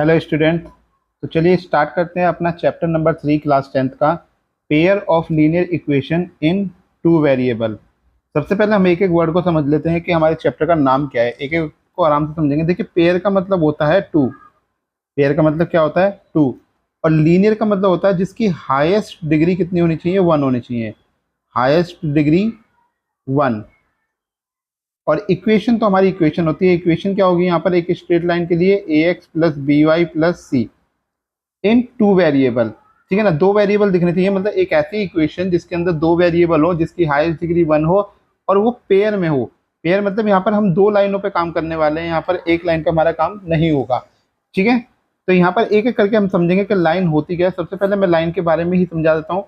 Hello student. तो चलिए start करते हैं अपना चैप्टर नंबर 3 क्लास 10th का pair of linear equation in two variable. सबसे पहले हम एक एक वर्ड को समझ लेते हैं कि हमारे चैप्टर का नाम क्या है। एक एक को आराम से समझेंगे। देखिए, पेयर का मतलब होता है टू। पेयर का मतलब क्या होता है? टू। और लीनियर का मतलब होता है जिसकी हाईएस्ट डिग्री कितनी होनी चाहिए? 1 होनी चाहिए। Highest degree 1। और इक्वेशन तो हमारी इक्वेशन होती है। इक्वेशन क्या होगी यहाँ पर? एक स्ट्रेट लाइन के लिए ax plus b y plus c in two variable. ठीक है ना, दो वेरिएबल दिखने चाहिए। मतलब एक ऐसी इक्वेशन जिसके अंदर दो वेरिएबल हो, जिसकी हाईएस्ट डिग्री 1 हो और वो पेयर में हो। पेयर मतलब यहाँ पर हम दो लाइनों पे काम करने वाले हैं, यहाँ पर एक लाइन पे हमारा काम नहीं होगा। ठीक है, तो यहाँ पर एक एक करके हम समझेंगे कि लाइन होती क्या है। सबसे पहले मैं लाइन के बारे में ही समझा देता हूँ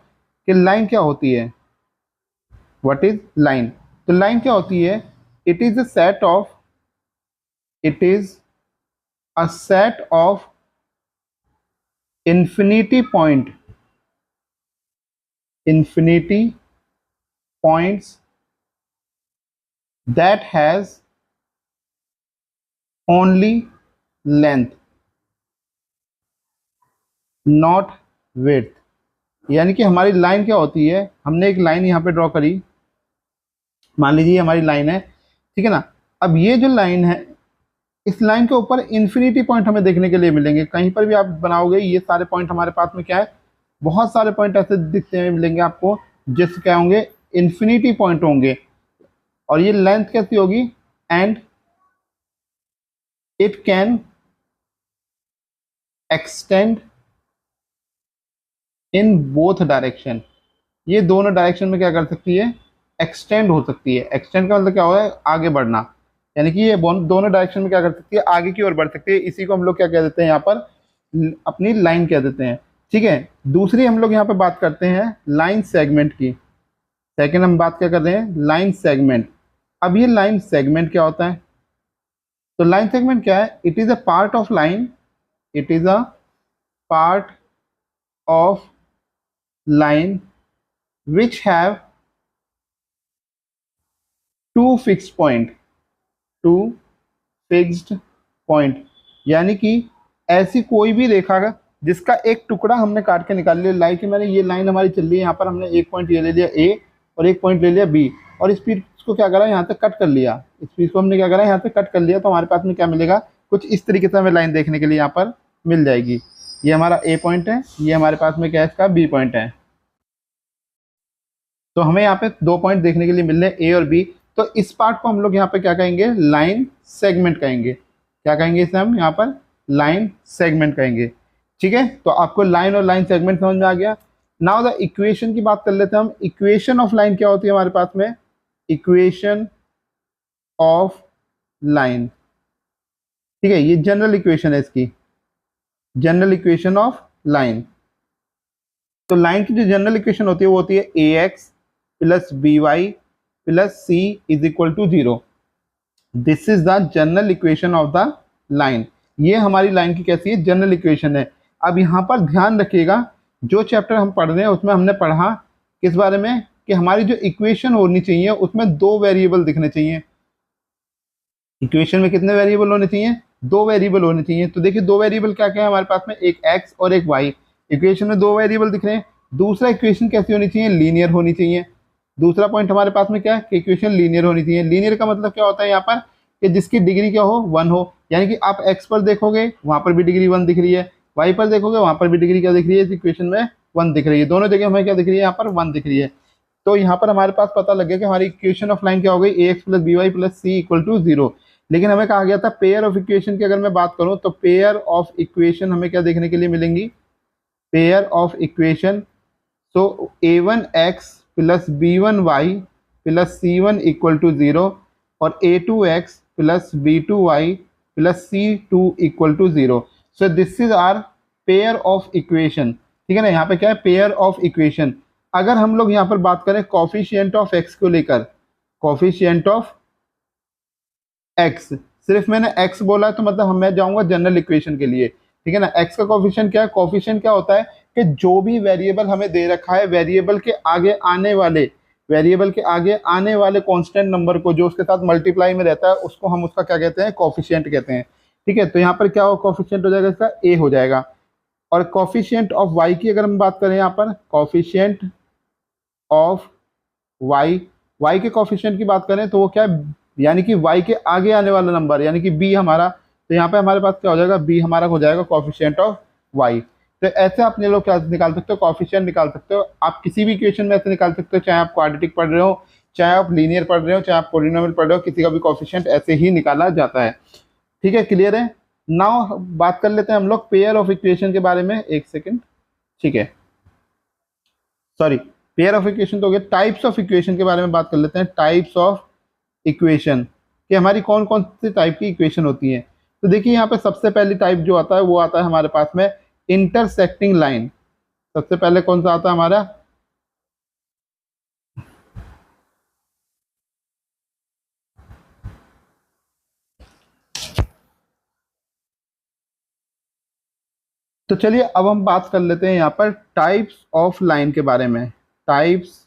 कि लाइन क्या होती है। What is line? तो लाइन क्या होती है? It is a set of infinity points that has only length not width। यानी कि हमारी लाइन क्या होती है? हमने एक लाइन यहाँ पे ड्रॉ करी, मान लीजिए हमारी लाइन है। ठीक है ना, अब ये जो लाइन है, इस लाइन के ऊपर इन्फिनिटी पॉइंट हमें देखने के लिए मिलेंगे। कहीं पर भी आप बनाओगे, ये सारे पॉइंट हमारे पास में क्या है? बहुत सारे पॉइंट ऐसे दिखते हुए मिलेंगे आपको, जिससे क्या होंगे? इन्फिनिटी पॉइंट होंगे। और ये लेंथ कैसी होगी? And it can extend in both direction. ये दोनों डायरेक्शन में क्या कर सकती है? एक्सटेंड हो सकती है। एक्सटेंड का मतलब क्या होगा? आगे बढ़ना। यानी कि ये दोनों डायरेक्शन में क्या कर सकती है? आगे की ओर बढ़ सकती है। इसी को हम लोग क्या कह देते हैं यहाँ पर? अपनी लाइन कह देते हैं। ठीक है, दूसरी हम लोग यहाँ पे बात करते हैं लाइन सेगमेंट की। सेकंड हम बात क्या कर रहे हैं? Line segment. अब ये लाइन सेगमेंट क्या होता है? तो लाइन सेगमेंट क्या है? It is a part of line. It is a part of line which have two fixed point। यानी कि ऐसी कोई भी रेखा का जिसका एक टुकड़ा हमने काट के निकाल लिया। लाइक मैंने ये लाइन हमारी चल रही है, यहाँ पर हमने एक पॉइंट ये ले लिया ए और एक पॉइंट ले लिया बी, और इस पीस को क्या करा? यहाँ तक कट कर लिया। इस पीस को हमने क्या करा? यहाँ तक कट कर लिया। तो हमारे पास में क्या मिलेगा? कुछ इस तरीके से हमें लाइन देखने के लिए यहाँ पर मिल जाएगी। ये हमारा ए पॉइंट है, ये हमारे पास में क्या है? इसका बी पॉइंट है। तो हमें यहाँ पे दो पॉइंट देखने के लिए मिल रहे हैं, ए और बी। तो इस पार्ट को हम लोग यहाँ पे क्या कहेंगे? लाइन सेगमेंट कहेंगे। क्या कहेंगे इसे हम यहाँ पर? लाइन सेगमेंट कहेंगे। ठीक है, तो आपको लाइन और लाइन सेगमेंट समझ में आ गया। नाउ द इक्वेशन की बात कर लेते हैं हम। इक्वेशन ऑफ लाइन क्या होती है हमारे पास में? इक्वेशन ऑफ लाइन, ठीक है, ये जनरल इक्वेशन है इसकी, जनरल इक्वेशन ऑफ लाइन। तो लाइन की जो जनरल इक्वेशन होती है वो होती है a x plus b y plus c is equal to 0। This is the general equation of the line. ये हमारी लाइन की कैसी है? जनरल इक्वेशन है। अब यहाँ पर ध्यान रखिएगा, जो चैप्टर हम पढ़ रहे हैं उसमें हमने पढ़ा किस बारे में? कि हमारी जो इक्वेशन होनी चाहिए उसमें दो वेरिएबल दिखने चाहिए। इक्वेशन में कितने वेरिएबल होने चाहिए? दो वेरिएबल होने चाहिए। तो देखिए, दो वेरिएबल क्या क्या है हमारे पास में? एक एक्स और एक वाई। इक्वेशन में दो वेरिएबल दिख रहे हैं। दूसरा, इक्वेशन कैसी होनी चाहिए? लीनियर होनी चाहिए। दूसरा पॉइंट हमारे पास में क्या है? कि इक्वेशन लीनियर होनी चाहिए। लीनियर का मतलब क्या होता है यहाँ पर? कि जिसकी डिग्री क्या हो? 1 हो। यानी कि आप एक्स पर देखोगे वहां पर भी डिग्री 1 दिख रही है, वाई पर देखोगे वहां पर भी डिग्री क्या दिख रही है? इस इक्वेशन में 1 दिख रही है। दोनों जगह हमें क्या दिख रही है? यहाँ पर 1 दिख रही है। तो यहाँ पर हमारे पास पता लग गया कि हमारी इक्वेशन ऑफ लाइन क्या हो गई? A x plus b y plus c equal to 0। लेकिन हमें कहा गया था पेयर ऑफ इक्वेशन की अगर मैं बात करूं तो पेयर ऑफ इक्वेशन हमें क्या देखने के लिए मिलेंगी? Pair of equation. तो a1x plus b1y plus c1 equal to 0 और a2x plus b2y plus c2 equal to 0। So this is our pair of equation. ठीक है ना, यहाँ पे क्या है? Pair of equation. अगर हम लोग यहाँ पर बात करें कॉफिशिएंट ऑफ एक्स को लेकर, कॉफिशिएंट ऑफ एक्स, सिर्फ मैंने एक्स बोला है तो मतलब मैं जाऊंगा जनरल इक्वेशन के लिए। ठीक है ना, एक्स का कॉफिशिएंट क्या है? कॉफिशिएंट क्या होता है? कि जो भी वेरिएबल हमें दे रखा है, वेरिएबल के आगे आने वाले कांस्टेंट नंबर को जो उसके साथ मल्टीप्लाई में रहता है, उसको हम उसका क्या कहते हैं? कॉफिशिएंट कहते हैं। ठीक है, तो यहाँ पर क्या हो कोफिशिएंट हो जाएगा इसका ए हो जाएगा। और कोफिशिएंट ऑफ वाई की अगर हम बात करें यहाँ पर कोफिशिएंट ऑफ वाई, वाई के कोफिशिएंट की बात करें तो वो क्या है, यानी कि वाई के आगे आने वाला नंबर यानी कि बी हमारा, तो यहाँ पे हमारे पास क्या हो जाएगा बी हमारा हो जाएगा कोफिशिएंट ऑफ वाई। तो ऐसे अपने लोग क्या निकाल सकते हो कोफिशिएंट निकाल सकते हो, आप किसी भी इक्वेशन में ऐसे निकाल सकते हो, चाहे आप क्वाड्रेटिक पढ़ रहे हो, चाहे आप लीनियर पढ़ रहे हो, चाहे आप पॉलिनोमियल पढ़ रहे हो, किसी का भी कोफिशिएंट ऐसे ही निकाला जाता है। ठीक है, क्लियर है। नाउ बात कर लेते हैं हम लोग पेयर ऑफ इक्वेशन के बारे में, एक सेकेंड, ठीक है, सॉरी पेयर ऑफ इक्वेशन तो हो गया, टाइप्स ऑफ इक्वेशन के बारे में बात कर लेते हैं। टाइप्स ऑफ इक्वेशन कि हमारी कौन कौन सी टाइप की इक्वेशन होती है। तो देखिए यहाँ पे सबसे पहली टाइप जो आता है वो आता है हमारे पास में इंटरसेक्टिंग लाइन। सबसे पहले कौन सा आता है हमारा, तो चलिए अब हम बात कर लेते हैं यहाँ पर टाइप्स ऑफ लाइन के बारे में। टाइप्स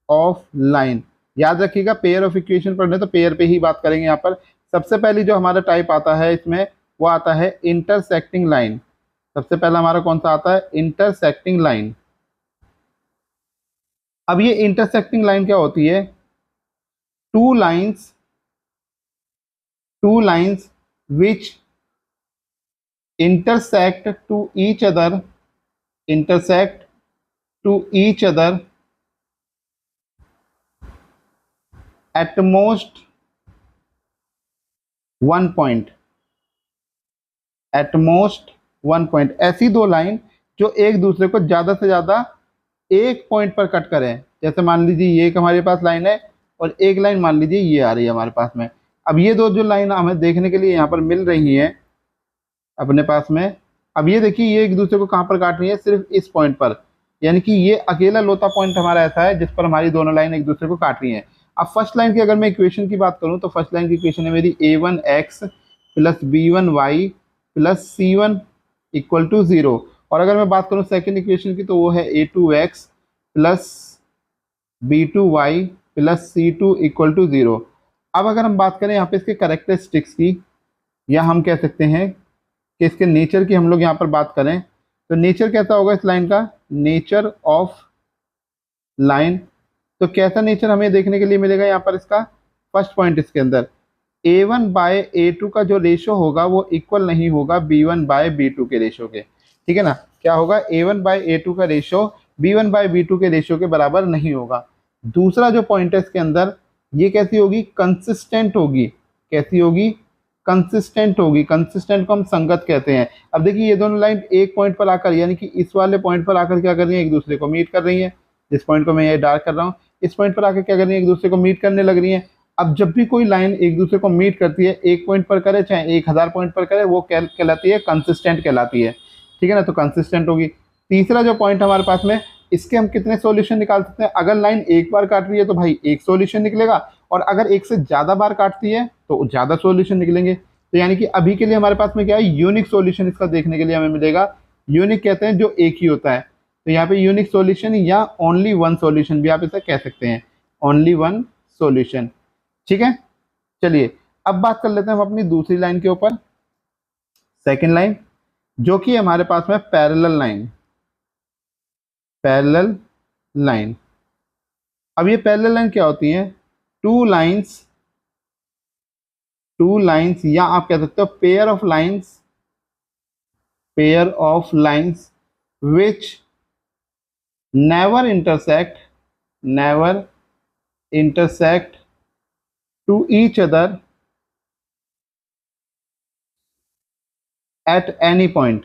ऑफ लाइन याद रखिएगा, पेयर ऑफ इक्वेशन पढ़ने तो पेयर पे ही बात करेंगे। यहाँ पर सबसे पहली जो हमारा टाइप आता है इसमें वो आता है इंटरसेक्टिंग लाइन। सबसे पहला हमारा कौन सा आता है, इंटरसेक्टिंग लाइन। अब ये इंटरसेक्टिंग लाइन क्या होती है, two lines which intersect to each other at most one point, ऐसी दो लाइन जो एक दूसरे को ज्यादा से ज्यादा एक पॉइंट पर कट करें। जैसे मान लीजिए ये एक हमारे पास लाइन है और एक लाइन मान लीजिए ये आ रही है हमारे पास में। अब ये दो जो लाइन हमें देखने के लिए यहाँ पर मिल रही है अपने पास में, अब ये देखिए ये एक दूसरे को कहाँ पर काट रही है, सिर्फ इस पॉइंट पर, यानी कि ये अकेला लोता पॉइंट हमारा ऐसा है जिस पर हमारी दोनों लाइन एक दूसरे को काट रही है। अब फर्स्ट लाइन की अगर मैं इक्वेशन की बात करूं तो फर्स्ट लाइन की इक्वेशन है मेरी a1x plus b1y plus c1 equal to 0। और अगर मैं बात करूं सेकेंड इक्वेशन की तो वो है a2x plus b2y plus c2 equal to 0। अब अगर हम बात करें यहाँ पे इसके करेक्टरिस्टिक्स की, या हम कह सकते हैं कि इसके नेचर की हम लोग यहाँ पर बात करें तो नेचर कैसा होगा इस लाइन का, नेचर ऑफ लाइन। तो कैसा नेचर हमें देखने के लिए मिलेगा यहाँ पर इसका, फर्स्ट पॉइंट इसके अंदर a1 बाय a2 का जो रेशो होगा वो इक्वल नहीं होगा b1 बाय b2 के रेशो के। ठीक है ना, क्या होगा, a1 बाय a2 का रेशो b1 बाय b2 के रेशो के बराबर नहीं होगा। दूसरा जो पॉइंट है इसके अंदर, ये कैसी होगी, कंसिस्टेंट होगी। कैसी होगी, कंसिस्टेंट होगी। कंसिस्टेंट को हम संगत कहते हैं। अब देखिए ये दोनों लाइन एक पॉइंट पर आकर, यानी कि इस वाले पॉइंट पर आकर क्या कर रही है, एक दूसरे को मीट कर रही है। जिस पॉइंट को मैं ये डार्क कर रहा हूँ, इस पॉइंट पर आकर क्या कर रही है, एक दूसरे को मीट करने लग रही है। अब जब भी कोई लाइन एक दूसरे को मीट करती है, एक पॉइंट पर करे चाहे 1000 पॉइंट पर करे, वो कहलाती है कंसिस्टेंट कहलाती है। ठीक है ना, तो कंसिस्टेंट होगी। तीसरा जो पॉइंट हमारे पास में, इसके हम कितने सॉल्यूशन निकाल सकते हैं, अगर लाइन एक बार काट रही है तो भाई एक सॉल्यूशन निकलेगा, और अगर एक से ज़्यादा बार काटती है तो ज़्यादा सॉल्यूशन निकलेंगे। तो यानी कि अभी के लिए हमारे पास में क्या है, यूनिक सॉल्यूशन इसका देखने के लिए हमें मिलेगा। यूनिक कहते हैं जो एक ही होता है, तो यहाँ पे यूनिक सॉल्यूशन या ओनली वन सॉल्यूशन भी आप इसे कह सकते हैं, ओनली वन सॉल्यूशन। ठीक है, चलिए अब बात कर लेते हैं हम अपनी दूसरी लाइन के ऊपर, सेकंड लाइन, जो कि हमारे पास में पैरेलल लाइन। पैरेलल लाइन, अब ये पैरेलल लाइन क्या होती है, टू लाइंस या आप कह सकते हो pair of lines which never intersect to each other at any point.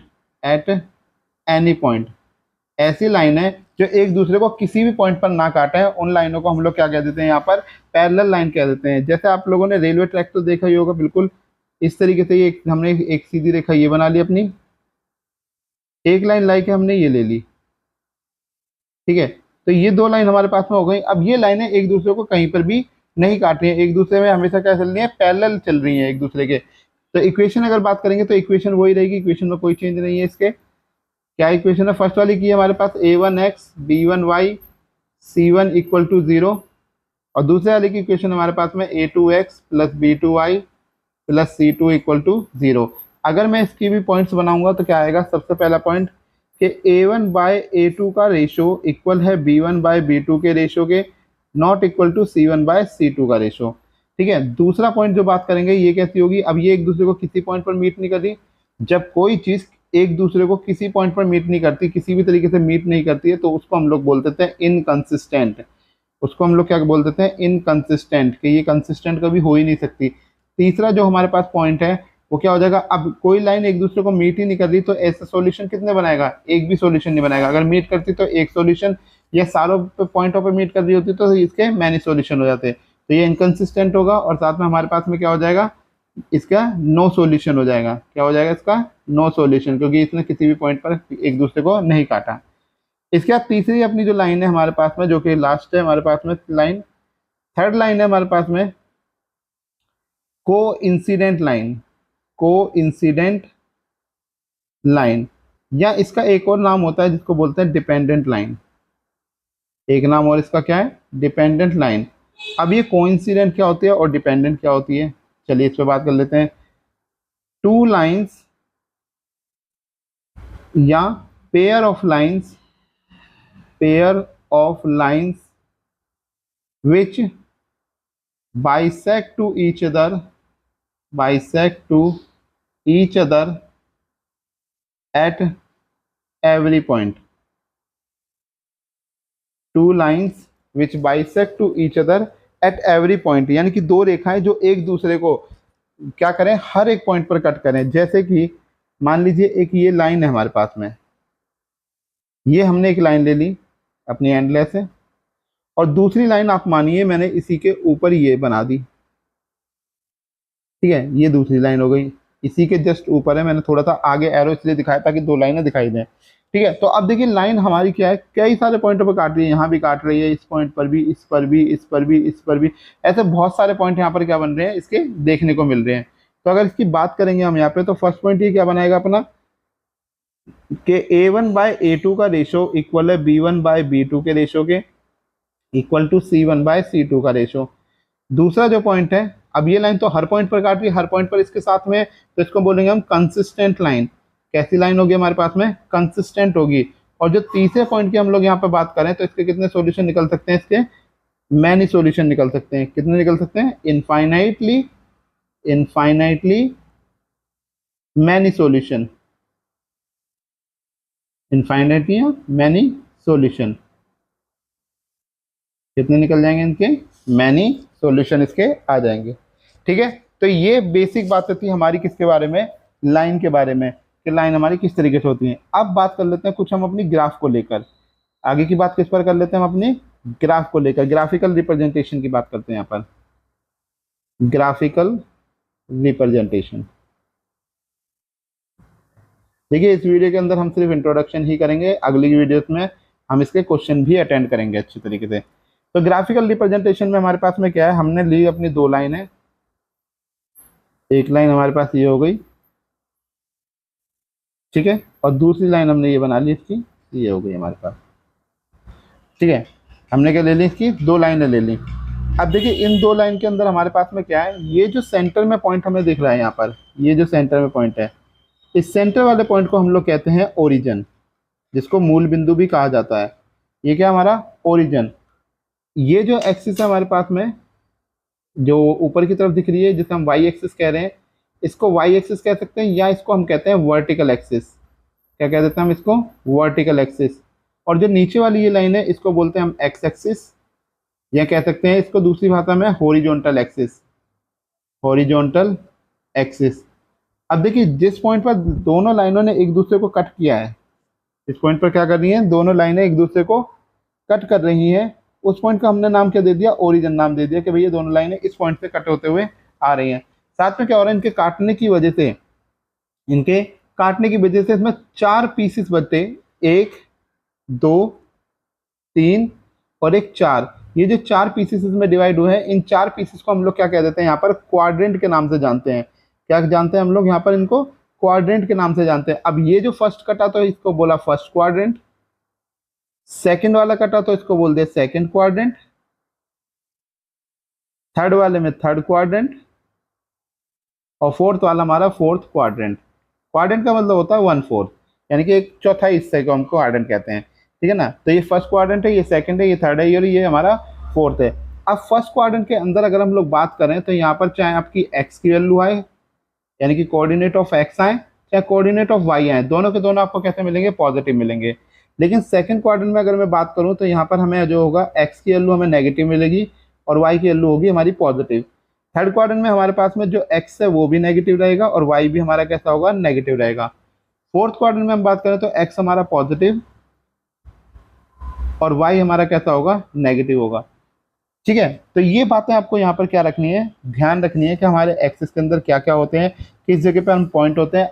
ऐसी लाइन है जो एक दूसरे को किसी भी पॉइंट पर ना काटे हैं, उन लाइनों को हम लोग क्या कह देते हैं, यहाँ पर पैरेलल लाइन कह देते हैं। जैसे आप लोगों ने रेलवे ट्रैक तो देखा ही होगा, बिल्कुल इस तरीके से ये हमने एक सीधी रेखा ये बना ली अपनी, एक लाइन लाई के हमने ये ले ली। ठीक है, तो ये दो लाइन हमारे पास में हो गई। अब ये लाइनें एक दूसरे को कहीं पर भी नहीं काट रही है, एक दूसरे में हमेशा क्या चल रही है, पैरेलल चल रही है एक दूसरे के। तो इक्वेशन अगर बात करेंगे तो इक्वेशन वही रहेगी, इक्वेशन में कोई चेंज नहीं है इसके। क्या इक्वेशन है, फर्स्ट वाली की है हमारे पास a1x b1y c1 equal to 0, और दूसरे वाले की इक्वेशन हमारे पास में a2x plus b2y plus c2 equal to 0। अगर मैं इसकी भी पॉइंट्स बनाऊंगा तो क्या आएगा, सबसे पहला पॉइंट कि A1/A2 का रेशो इक्वल है B1/B2 के रेशो के, नॉट इक्वल टू C1/C2 का रेशो। ठीक है, दूसरा पॉइंट जो बात करेंगे ये कैसी होगी, अब ये एक दूसरे को किसी पॉइंट पर मीट नहीं कर रही। जब कोई चीज एक दूसरे को किसी पॉइंट पर मीट नहीं करती, किसी भी तरीके से मीट नहीं करती है, तो उसको हम लोग बोल देते हैं इनकंसिस्टेंट। उसको हम लोग क्या बोल देते हैं, इनकंसिस्टेंट, कि ये कंसिस्टेंट कभी हो ही नहीं सकती। तीसरा जो हमारे पास पॉइंट है वो क्या हो जाएगा, अब कोई लाइन एक दूसरे को मीट ही नहीं कर रही तो ऐसा सॉल्यूशन कितने बनाएगा, एक भी सॉल्यूशन नहीं बनाएगा। अगर मीट करती तो एक सॉल्यूशन, या सारों पे पॉइंटों पे मीट कर रही होती तो इसके मैनी सॉल्यूशन हो जाते। तो ये इनकंसिस्टेंट होगा, और साथ में हमारे पास में क्या हो जाएगा, इसका नो सॉल्यूशन हो जाएगा। क्या हो जाएगा इसका, नो सॉल्यूशन, क्योंकि इसने किसी भी पॉइंट पर एक दूसरे को नहीं काटा। इसके बाद तीसरी अपनी जो लाइन है हमारे पास में, जो कि लास्ट है हमारे पास में लाइन, थर्ड लाइन है हमारे पास में को इंसिडेंट लाइन। को इंसिडेंट लाइन, या इसका एक और नाम होता है जिसको बोलते हैं डिपेंडेंट लाइन। एक नाम और इसका क्या है, डिपेंडेंट लाइन। अब ये कोइंसिडेंट क्या होती है और डिपेंडेंट क्या होती है, चलिए इस पर बात कर लेते हैं। टू लाइंस या pair of lines, pair of lines which bisect to each other, bisect to each other at every point। two lines which bisect to each other at every point, यानी कि दो रेखाएं जो एक दूसरे को क्या करें, हर एक पॉइंट पर कट करें। जैसे कि मान लीजिए एक ये लाइन है हमारे पास में, ये हमने एक लाइन ले ली अपनी एंडलेस है, और दूसरी लाइन आप मानिए मैंने इसी के ऊपर ये बना दी। ठीक है, ये दूसरी लाइन हो गई, इसी के जस्ट ऊपर है, मैंने थोड़ा सा आगे एरो इसलिए दिखाया ताकि दो लाइनें दिखाई दें। ठीक है, तो अब देखिए लाइन हमारी क्या है, कई सारे पॉइंटों पर काट रही है, यहाँ भी काट रही है, इस पॉइंट पर भी, इस पर भी, इस पर भी, इस पर भी, ऐसे बहुत सारे पॉइंट यहाँ पर क्या बन रहे हैं, इसके देखने को मिल रहे हैं। तो अगर इसकी बात करेंगे हम यहाँ पे, तो फर्स्ट पॉइंट ये क्या बनाएगा अपना, कि A1/A2 का रेशो इक्वल है B1/B2 के रेशो के, इक्वल टू C1/C2 का रेशो। दूसरा जो पॉइंट है, अब ये लाइन तो हर पॉइंट पर काट रही है, हर पॉइंट पर इसके साथ में, तो इसको बोलेंगे हम कंसिस्टेंट लाइन। कैसी लाइन होगी हमारे पास में, कंसिस्टेंट होगी। और जो तीसरे पॉइंट की हम लोग यहाँ पे बात करें, तो इसके कितने सॉल्यूशन निकल सकते हैं, इसके मैनी सॉल्यूशन निकल सकते हैं। कितने निकल सकते हैं, infinitely, infinitely many solution, infinitely many solution. कितने निकल जाएंगे इनके, मैनी सॉल्यूशन इसके आ जाएंगे। ठीक है, तो ये बेसिक बातें थी हमारी किसके बारे में, लाइन के बारे में, कि लाइन हमारी किस तरीके से होती है। अब बात कर लेते हैं कुछ हम अपनी ग्राफ को लेकर, आगे की बात किस पर कर लेते हैं हम अपनी ग्राफ को लेकर, ग्राफिकल रिप्रेजेंटेशन की बात करते हैं यहाँ पर, ग्राफिकल रिप्रेजेंटेशन। देखिए इस वीडियो के अंदर हम सिर्फ इंट्रोडक्शन ही करेंगे, अगली वीडियोस में हम इसके क्वेश्चन भी अटेंड करेंगे अच्छी तरीके से। तो ग्राफिकल रिप्रेजेंटेशन में हमारे पास में क्या है, हमने ली अपनी दो लाइन है, एक लाइन हमारे पास ये हो गई, ठीक है, और दूसरी लाइन हमने ये बना ली इसकी, ये हो गई हमारे पास। ठीक है, हमने क्या ले ली, इसकी दो लाइनें ले ली। अब देखिए इन दो लाइन के अंदर हमारे पास में क्या है, ये जो सेंटर में पॉइंट हमें दिख रहा है यहाँ पर, ये जो सेंटर में पॉइंट है, इस सेंटर वाले पॉइंट को हम लोग कहते हैं ओरिजिन, जिसको मूल बिंदु भी कहा जाता है। ये क्या हमारा ओरिजिन। ये जो एक्सिस है हमारे पास में, जो ऊपर की तरफ दिख रही है, जिसे हम वाई एक्सिस कह रहे हैं, इसको वाई एक्सिस कह सकते हैं, या इसको हम कहते हैं वर्टिकल एक्सिस। क्या कह देते हैं हम इसको, वर्टिकल एक्सिस। और जो नीचे वाली ये लाइन है, इसको बोलते हैं हम एक्स एक्सिस, या कह सकते हैं इसको दूसरी भाषा में हॉरिजॉन्टल एक्सिस, हॉरिजॉन्टल एक्सिस। अब देखिए जिस पॉइंट पर दोनों लाइनों ने एक दूसरे को कट किया है, इस पॉइंट पर क्या कर रही हैं, दोनों लाइनें एक दूसरे को कट कर रही हैं, उस पॉइंट का हमने नाम क्या दे दिया, ओरिजिन नाम दे दिया, कि भैया दोनों लाइनें इस पॉइंट से कट होते हुए आ रही हैं। साथ में क्या हो रहा है, इनके काटने की वजह से, इनके काटने की वजह से इसमें चार पीसेस बनते, एक, दो, तीन और एक चार। ये जो चार पीसेस इसमें डिवाइड हुए हैं, इन चार पीसेस को हम लोग क्या कह देते हैं यहाँ पर, क्वाड्रेंट के नाम से जानते हैं। क्या जानते हैं हम लोग यहाँ पर, इनको क्वाड्रेंट के नाम से जानते हैं। अब ये जो फर्स्ट कटा तो इसको बोला फर्स्ट क्वाड्रेंट, सेकंड वाला कटा तो इसको बोल दिया सेकंड क्वाड्रेंट, थर्ड वाले में थर्ड क्वाड्रेंट, और फोर्थ वाला हमारा फोर्थ क्वाड्रेंट। क्वाड्रेंट का मतलब होता है 1/4, यानी कि एक चौथाई हिस्से को हम क्वाड्रेंट कहते हैं, ठीक है ना। तो ये फर्स्ट क्वाड्रेंट है, ये सेकंड है, ये थर्ड है, और ये हमारा फोर्थ है। अब फर्स्ट क्वाड्रेंट के अंदर अगर हम लोग बात करें तो यहाँ पर चाहे आपकी एक्स की वैल्यू आए, यानी कि कोऑर्डिनेट ऑफ एक्स आए, चाहे कोऑर्डिनेट ऑफ वाई आए, दोनों के दोनों आपको कैसे मिलेंगे, पॉजिटिव मिलेंगे। लेकिन सेकंड क्वाड्रेंट में अगर मैं बात करूं तो यहाँ पर हमें जो होगा एक्स की वैल्यू हमें नेगेटिव मिलेगी और वाई की वैल्यू होगी हमारी पॉजिटिव। थर्ड क्वाड्रेंट में हमारे पास में जो एक्स है वो भी नेगेटिव रहेगा और वाई भी हमारा कैसा होगा, नेगेटिव रहेगा। फोर्थ क्वाड्रेंट में हम बात करें तो एक्स हमारा पॉजिटिव और वाई हमारा कैसा होगा, नेगेटिव होगा, ठीक है। तो ये बातें आपको यहाँ पर क्या रखनी है, ध्यान रखनी है कि हमारे एक्सिस के अंदर क्या क्या होते हैं, किस जगह पे हम पॉइंट होते हैं।